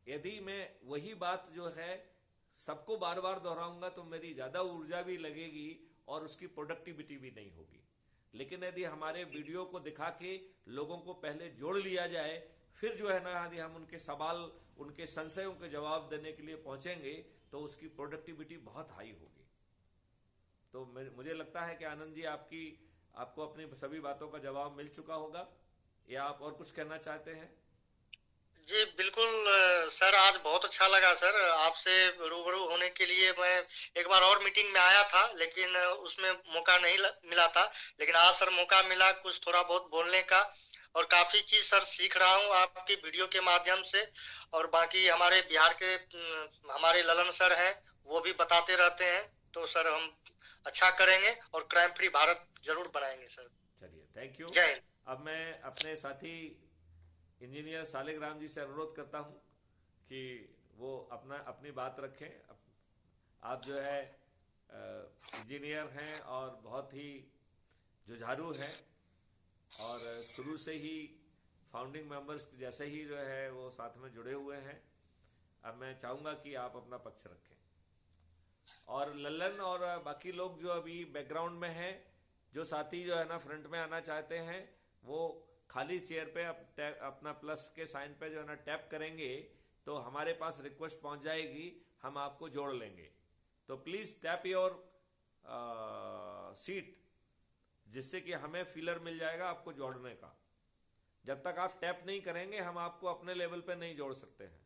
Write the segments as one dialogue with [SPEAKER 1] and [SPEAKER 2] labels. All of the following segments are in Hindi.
[SPEAKER 1] यदि मैं वही बात जो है सबको बार बार दोहराऊंगा तो मेरी ज़्यादा ऊर्जा भी लगेगी और उसकी प्रोडक्टिविटी भी नहीं होगी। लेकिन यदि हमारे वीडियो को दिखा के लोगों को पहले जोड़ लिया जाए, फिर जो है ना यदि हम उनके सवाल, उनके संशयों के जवाब देने के लिए पहुंचेंगे तो उसकी प्रोडक्टिविटी बहुत हाई होगी। तो मुझे लगता है कि आनंद जी आपको अपनी सभी बातों का जवाब मिल चुका होगा, या आप और कुछ कहना चाहते हैं?
[SPEAKER 2] जी बिल्कुल सर, आज बहुत अच्छा लगा सर आपसे रूबरू होने के लिए। मैं एक बार और मीटिंग में आया था लेकिन उसमें मौका नहीं मिला था, लेकिन आज सर मौका मिला कुछ थोड़ा बहुत बोलने का, और काफी चीज सर सीख रहा हूँ आपकी वीडियो के माध्यम से। और बाकी हमारे बिहार के हमारे ललन सर हैं, वो भी बताते रहते हैं। तो सर हम अच्छा करेंगे और क्राइम फ्री भारत जरूर बनाएंगे सर।
[SPEAKER 1] चलिए, थैंक यू।
[SPEAKER 2] जय हिंद।
[SPEAKER 1] अब मैं अपने साथी इंजीनियर सालिग्राम जी से अनुरोध करता हूं कि वो अपनी बात रखें। आप जो है इंजीनियर हैं और बहुत ही जुझारू हैं, और शुरू से ही फाउंडिंग मेंबर्स जैसे ही जो है वो साथ में जुड़े हुए हैं। अब मैं चाहूँगा कि आप अपना पक्ष रखें, और लल्लन और बाकी लोग जो अभी बैकग्राउंड में हैं, जो साथी जो है ना फ्रंट में आना चाहते हैं, वो खाली चेयर पे अपना प्लस के साइन पे जो है ना टैप करेंगे तो हमारे पास रिक्वेस्ट पहुंच जाएगी, हम आपको जोड़ लेंगे। तो प्लीज़ टैप योर सीट, जिससे कि हमें फीलर मिल जाएगा आपको जोड़ने का। जब तक आप टैप नहीं करेंगे हम आपको अपने लेवल पे नहीं जोड़ सकते हैं।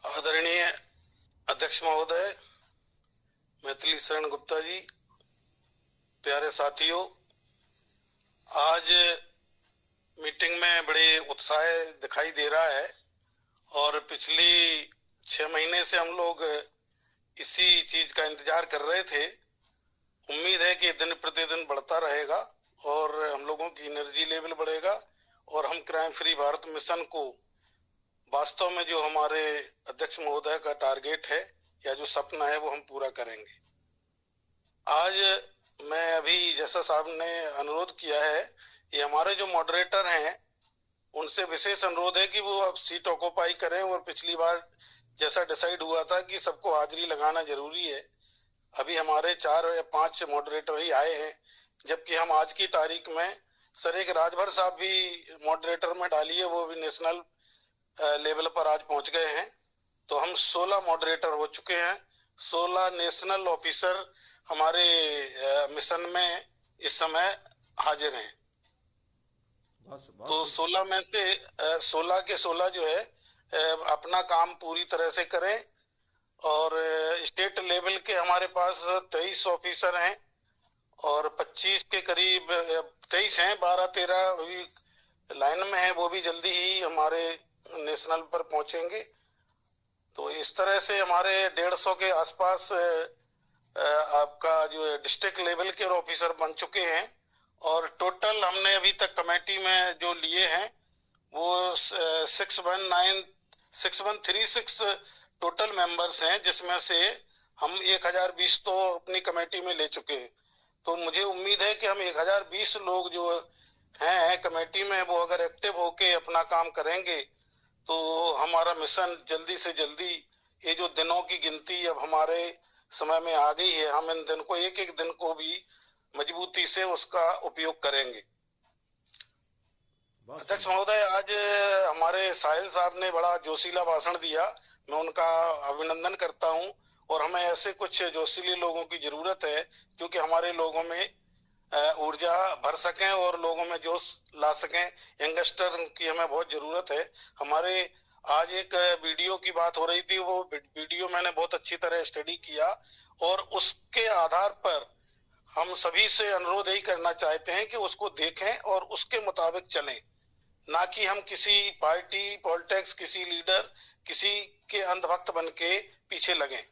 [SPEAKER 3] आदरणीय अध्यक्ष महोदय, मैथिली शरण गुप्ता जी, प्यारे साथियों, आज मीटिंग में बड़े उत्साह दिखाई दे रहा है और पिछली 6 महीने से हम लोग इसी चीज का इंतजार कर रहे थे। उम्मीद है कि दिन प्रतिदिन बढ़ता रहेगा और हम लोगों की एनर्जी लेवल बढ़ेगा और हम क्राइम फ्री भारत मिशन को वास्तव में जो हमारे अध्यक्ष महोदय का टारगेट है या जो सपना है वो हम पूरा करेंगे। आज मैं अभी जैसा साहब ने अनुरोध किया है, ये हमारे जो मॉडरेटर हैं उनसे विशेष अनुरोध है कि वो अब सीट ऑक्यूपाई करें, और पिछली बार जैसा डिसाइड हुआ था कि सबको हाजिरी लगाना जरूरी है, अभी हमारे 4 या 5 मॉडरेटर ही आए हैं, जबकि हम आज की तारीख में सर एक राजभर साहब भी मॉडरेटर में डालिए, वो भी नेशनल लेवल पर आज पहुंच गए हैं। तो हम 16 मॉडरेटर हो चुके हैं। 16 नेशनल ऑफिसर हमारे मिशन में इस समय हाजिर हैं। तो 16 में से 16 के 16 जो है अपना काम पूरी तरह से करें। और स्टेट लेवल के हमारे पास 23 ऑफिसर हैं और 25 के करीब 23 हैं, 12-13 अभी लाइन में है, वो भी जल्दी ही हमारे नेशनल पर पहुंचेंगे। तो इस तरह से हमारे 150 के आसपास आपका जो डिस्ट्रिक्ट लेवल के ऑफिसर बन चुके हैं। और टोटल हमने अभी तक कमेटी में जो लिए हैं वो 6136 टोटल मेंबर्स हैं, जिसमें से हम 1020 तो अपनी कमेटी में ले चुके हैं। तो मुझे उम्मीद है कि हम 1020 लोग जो हैं कमेटी में, वो अगर एक्टिव होके अपना काम करेंगे तो हमारा मिशन जल्दी से जल्दी, ये जो दिनों की गिनती अब हमारे समय में आ गई है, हम इन दिन को एक एक दिन को भी मजबूती से उसका उपयोग करेंगे। अध्यक्ष महोदय, आज हमारे साहिल साहब ने बड़ा जोशीला भाषण दिया, मैं उनका अभिनंदन करता हूं। और हमें ऐसे कुछ जोशीले लोगों की जरूरत है क्योंकि हमारे लोगों में ऊर्जा भर सकें और लोगों में जोश ला सकें। यंगस्टर की हमें बहुत जरूरत है। हमारे आज एक वीडियो की बात हो रही थी, वो वीडियो मैंने बहुत अच्छी तरह स्टडी किया और उसके आधार पर हम सभी से अनुरोध यही करना चाहते हैं कि उसको देखें और उसके मुताबिक चलें, ना कि हम किसी पार्टी पॉलिटिक्स, किसी लीडर, किसी के अंधभक्त बन के पीछे लगें।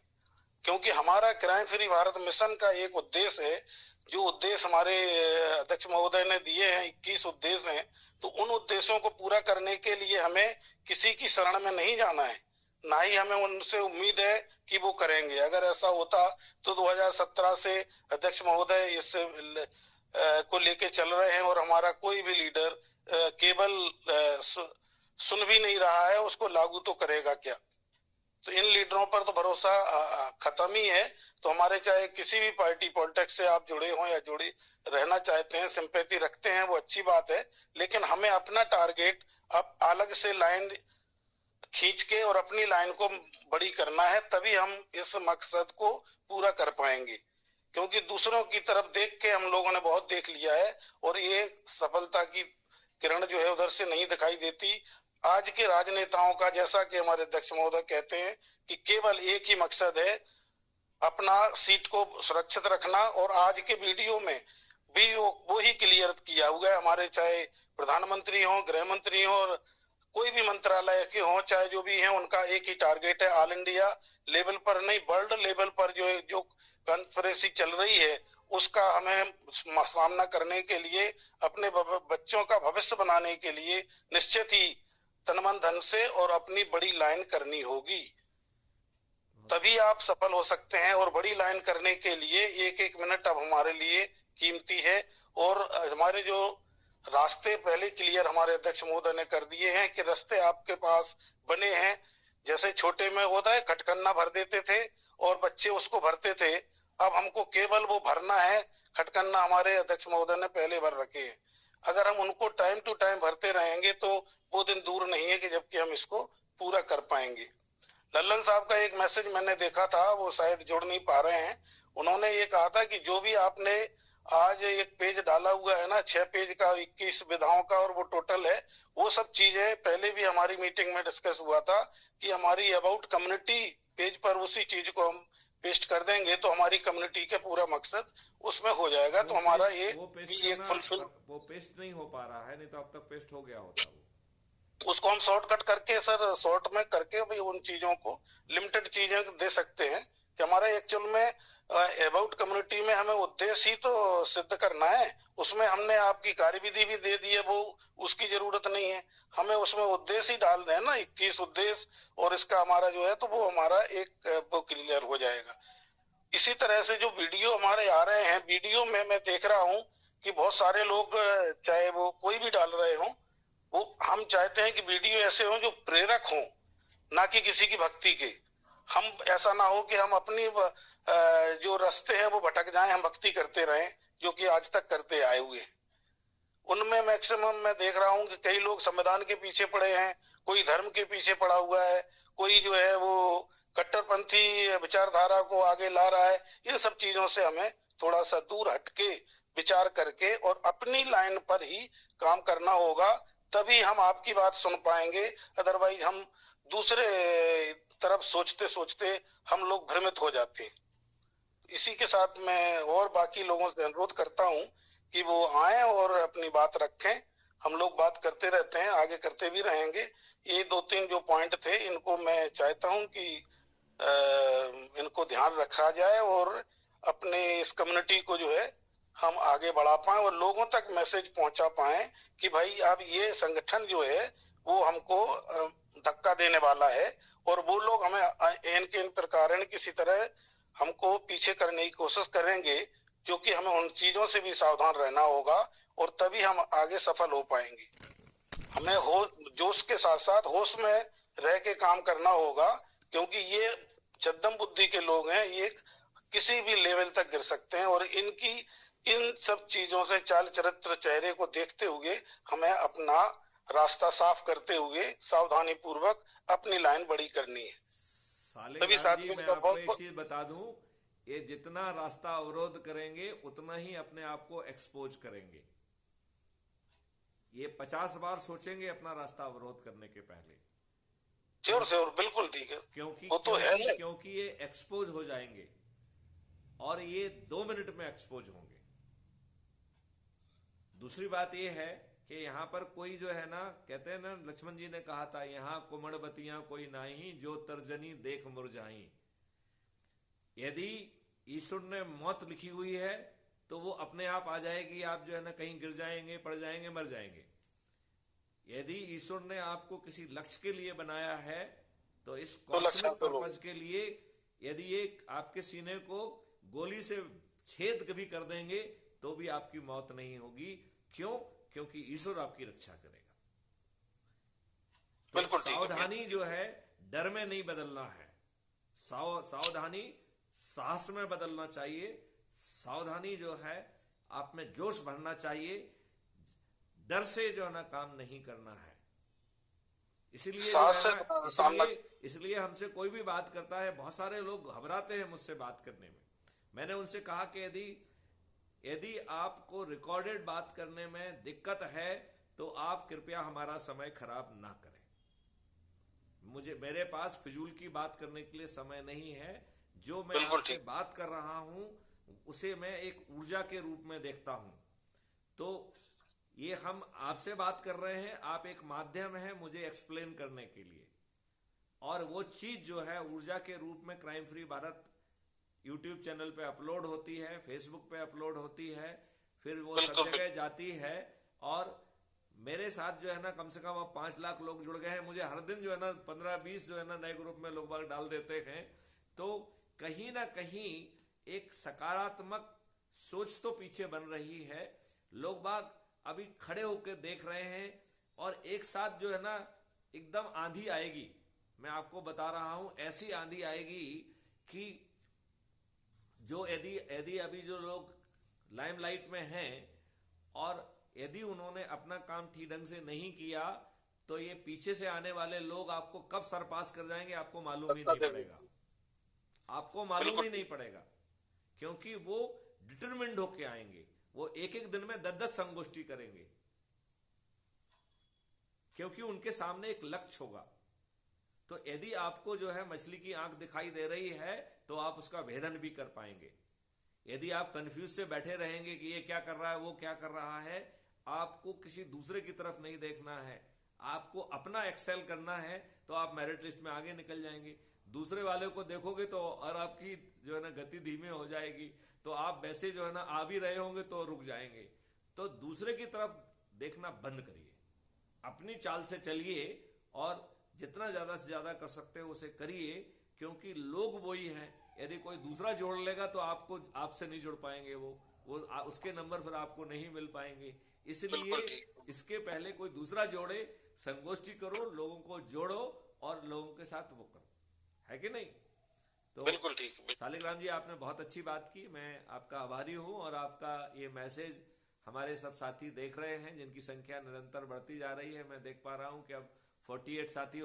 [SPEAKER 3] क्योंकि हमारा क्राइम फ्री भारत मिशन का एक उद्देश्य है, जो उद्देश्य हमारे अध्यक्ष महोदय ने दिए हैं, 21 उद्देश्य हैं। तो उन उद्देश्यों को पूरा करने के लिए हमें किसी की शरण में नहीं जाना है, ना ही हमें उनसे उम्मीद है कि वो करेंगे। अगर ऐसा होता तो 2017 से अध्यक्ष महोदय इस को लेके चल रहे हैं और हमारा कोई भी लीडर केवल सुन भी नहीं रहा है, उसको लागू तो करेगा क्या? तो इन लीडरों पर तो भरोसा खत्म ही है। तो हमारे चाहे किसी भी पार्टी पॉलिटिक्स से आप जुड़े हों या जुड़े रहना चाहते हैं, सिंपैथी रखते हैं, वो अच्छी बात है, लेकिन हमें अपना टारगेट अब अलग से लाइन खींच के और अपनी लाइन को बड़ी करना है, तभी हम इस मकसद को पूरा कर पाएंगे। क्योंकि दूसरों की तरफ देख के हम लोगों ने बहुत देख लिया है और ये सफलता की किरण जो है उधर से नहीं दिखाई देती। आज के राजनेताओं का, जैसा कि हमारे अध्यक्ष महोदय कहते हैं कि केवल एक ही मकसद है, अपना सीट को सुरक्षित रखना। और आज के वीडियो में भी वो ही क्लियर किया हुआ है, हमारे चाहे प्रधानमंत्री हो, गृह मंत्री हो, और कोई भी मंत्रालय के हो, चाहे जो भी है, उनका एक ही टारगेट है, ऑल इंडिया लेवल पर नहीं, वर्ल्ड लेवल पर जो कॉन्फ्रेंस चल रही है उसका हमें सामना करने के लिए, अपने बच्चों का भविष्य बनाने के लिए निश्चित ही तन मन धन से और अपनी बड़ी लाइन करनी होगी, तभी आप सफल हो सकते हैं। और बड़ी लाइन करने के लिए एक एक मिनट अब हमारे लिए कीमती है। और हमारे जो रास्ते पहले क्लियर हमारे अध्यक्ष महोदय ने कर दिए हैं कि रास्ते आपके पास बने हैं। जैसे छोटे में होता है, खटकन्ना भर देते थे और बच्चे उसको भरते थे, अब हमको केवल वो भरना है। खटकन्ना हमारे अध्यक्ष महोदय ने पहले भर रखे हैं, अगर हम उनको टाइम टू टाइम भरते रहेंगे तो वो दिन दूर नहीं है कि जबकि हम इसको पूरा कर पाएंगे। लल्लन साहब का एक मैसेज मैंने देखा था, वो शायद जोड़ नहीं पा रहे हैं। उन्होंने ये कहा था कि जो भी आपने आज एक पेज डाला हुआ है ना, 6 पेज का, 21 विधाओं का, और वो टोटल है, वो सब चीजें पहले भी हमारी मीटिंग में डिस्कस हुआ था कि हमारी अबाउट कम्युनिटी पेज पर उसी चीज को हम पेस्ट कर देंगे तो हमारी कम्युनिटी के पूरा मकसद उसमें हो जाएगा। तो हमारा ये एक फुलफिल,
[SPEAKER 1] वो पेस्ट नहीं हो पा रहा है, नहीं तो अब तक पेस्ट हो गया होता वो।
[SPEAKER 3] उसको हम शॉर्टकट करके सर, शॉर्ट में करके भी उन चीजों को लिमिटेड चीजें दे सकते हैं कि हमारा एक्चुअल में अबाउट कम्युनिटी में हमें उद्देश्य ही तो सिद्ध करना है। उसमें हमने आपकी कार्यविधि भी दे दी है, वो उसकी जरूरत नहीं है, हमें उसमें उद्देश्य ही डाल दें ना, 21 उद्देश्य, और इसका हमारा जो है तो वो हमारा एक वो क्लियर हो जाएगा। इसी तरह से जो वीडियो हमारे आ रहे हैं, वीडियो में मैं देख रहा हूँ कि बहुत सारे लोग, चाहे वो कोई भी डाल रहे हो, वो हम चाहते हैं कि वीडियो ऐसे हो जो प्रेरक हो, ना कि किसी की भक्ति के। हम ऐसा ना हो कि हम अपनी जो रास्ते हैं वो भटक जाएं, हम भक्ति करते रहें जो कि आज तक करते आए हुए। उनमें मैक्सिमम मैं देख रहा हूँ कि कई लोग संविधान के पीछे पड़े हैं, कोई धर्म के पीछे पड़ा हुआ है, कोई जो है वो कट्टरपंथी विचारधारा को आगे ला रहा है। इन सब चीजों से हमें थोड़ा सा दूर हटके विचार करके और अपनी लाइन पर ही काम करना होगा, तभी हम आपकी बात सुन पाएंगे। अदरवाइज हम दूसरे तरफ सोचते सोचते हम लोग भ्रमित हो जाते हैं। इसी के साथ मैं और बाकी लोगों से अनुरोध करता हूं कि वो आए और अपनी बात रखें। हम लोग बात करते रहते हैं, आगे करते भी रहेंगे। ये 2-3 जो पॉइंट थे, इनको मैं चाहता हूं कि इनको ध्यान रखा जाए और अपने इस कम्युनिटी को जो है हम आगे बढ़ा पाए और लोगों तक मैसेज पहुंचा पाए कि भाई अब ये संगठन जो है वो हमको धक्का देने वाला है और वो लोग हमें इन प्रकार किसी तरह हमको पीछे करने की कोशिश करेंगे, जो कि हमें उन चीजों से भी सावधान रहना होगा और तभी हम आगे सफल हो पाएंगे। हमें जोश के साथ साथ होश में रह के काम करना होगा, क्योंकि ये चद्दम बुद्धि के लोग हैं, ये किसी भी लेवल तक गिर सकते हैं और इनकी इन सब चीजों से, चाल चरित्र, चेहरे को देखते हुए हमें अपना रास्ता साफ करते हुए सावधानी पूर्वक अपनी लाइन बड़ी करनी है।
[SPEAKER 1] तभी साथ में मैं आपको एक चीज बता दूं, ये जितना रास्ता अवरोध करेंगे उतना ही अपने आप को एक्सपोज करेंगे। ये 50 बार सोचेंगे अपना रास्ता अवरोध करने के पहले।
[SPEAKER 3] श्योर, बिल्कुल ठीक है,
[SPEAKER 1] क्योंकि ये एक्सपोज हो जाएंगे और ये 2 मिनट में एक्सपोज होंगे। दूसरी बात ये है कि यहाँ पर कोई जो है ना, कहते हैं ना, लक्ष्मण जी ने कहा था, यहाँ कुमड़बतियां कोई नाही, जो तर्जनी देख मुरझाई। यदि ईश्वर ने मौत लिखी हुई है तो वो अपने आप आ जाएगी, आप जो है ना कहीं गिर जाएंगे, पड़ जाएंगे, मर जाएंगे। यदि ईश्वर ने आपको किसी लक्ष्य के लिए बनाया है तो इस कॉस्मिक पर्पज के लिए यदि ये आपके सीने को गोली से छेद कभी कर देंगे तो भी आपकी मौत नहीं होगी। क्यों? क्योंकि ईश्वर आपकी रक्षा करेगा। तो
[SPEAKER 3] बिल्कुल ठीक है।
[SPEAKER 1] सावधानी जो है डर में नहीं बदलना है, सावधानी साहस में बदलना चाहिए। सावधानी जो है आप में जोश भरना चाहिए, डर से जो है ना काम नहीं करना है। इसलिए जो
[SPEAKER 3] साहस
[SPEAKER 1] है
[SPEAKER 3] से
[SPEAKER 1] ना,
[SPEAKER 3] सामना।
[SPEAKER 1] इसलिए हमसे कोई भी बात करता है, बहुत सारे लोग घबराते हैं मुझसे बात करने में। मैंने उनसे कहा कि यदि आपको रिकॉर्डेड बात करने में दिक्कत है तो आप कृपया हमारा समय खराब ना करें। मेरे पास फिजूल की बात करने के लिए समय नहीं है। जो मैं
[SPEAKER 3] बिल्कुल
[SPEAKER 1] आपसे
[SPEAKER 3] ठीक।
[SPEAKER 1] बात कर रहा हूं उसे मैं एक ऊर्जा के रूप में देखता हूं। तो ये हम आपसे बात कर रहे हैं, आप एक माध्यम है मुझे एक्सप्लेन करने के लिए, और वो चीज जो है ऊर्जा के रूप में crime free Bharat YouTube channel पे अपलोड होती है, फेसबुक पे अपलोड होती है, फिर वो सब
[SPEAKER 3] बिल्कुल
[SPEAKER 1] जगह जाती है। और मेरे साथ जो है ना कम से कम अब 5 लाख लोग जुड़ गए हैं। मुझे हर दिन जो है ना 15-20 जो है ना नए ग्रुप में लोग बाग डाल देते हैं। तो कहीं ना कहीं एक सकारात्मक सोच तो पीछे बन रही है। लोग बाग अभी खड़े होकर देख रहे हैं, और एक साथ जो है ना एकदम आंधी आएगी। मैं आपको बता रहा हूं, ऐसी आंधी आएगी कि जो यदि अभी जो लोग लाइमलाइट में हैं और यदि उन्होंने अपना काम ठीक ढंग से नहीं किया तो ये पीछे से आने वाले लोग आपको कब सरपास कर जाएंगे आपको मालूम ही
[SPEAKER 3] धक्का
[SPEAKER 1] नहीं
[SPEAKER 3] देंगे।
[SPEAKER 1] पड़ेगा। आपको मालूम
[SPEAKER 3] बिल्कुल
[SPEAKER 1] ही नहीं पड़ेगा, क्योंकि वो डिटरमिन्ड होके आएंगे। वो एक एक दिन में 10-10 संगोष्ठी करेंगे, क्योंकि उनके सामने एक लक्ष्य होगा। तो यदि आपको जो है मछली की आंख दिखाई दे रही है तो आप उसका भेदन भी कर पाएंगे। यदि आप कंफ्यूज से बैठे रहेंगे कि ये क्या कर रहा है वो क्या कर रहा है, आपको किसी दूसरे की तरफ नहीं देखना है, आपको अपना एक्सेल करना है, तो आप मेरिट लिस्ट में आगे निकल जाएंगे। दूसरे वाले को देखोगे तो और आपकी जो है ना गति धीमी हो जाएगी, तो आप वैसे जो है ना आ भी रहे होंगे तो रुक जाएंगे। तो दूसरे की तरफ देखना बंद करिए, अपनी चाल से चलिए, और जितना ज्यादा से ज्यादा कर सकते हो उसे करिए, क्योंकि लोग वही हैं। यदि कोई दूसरा जोड़ लेगा तो आपसे नहीं जुड़ पाएंगे, उसके नंबर फिर आपको नहीं मिल पाएंगे। इसलिए
[SPEAKER 3] बिल्कुल ठीक।
[SPEAKER 1] इसके पहले कोई दूसरा जोड़े, संगोष्ठी करो, लोगों को जोड़ो और लोगों के साथ वो करो, है कि नहीं? तो
[SPEAKER 3] बिल्कुल ठीक।
[SPEAKER 1] शालिग्राम जी, आपने बहुत अच्छी बात की, मैं आपका आभारी हूं। और आपका ये मैसेज हमारे सब साथी देख रहे हैं, जिनकी संख्या निरंतर बढ़ती जा रही है। मैं देख पा रहा हूं कि अब 48 साथी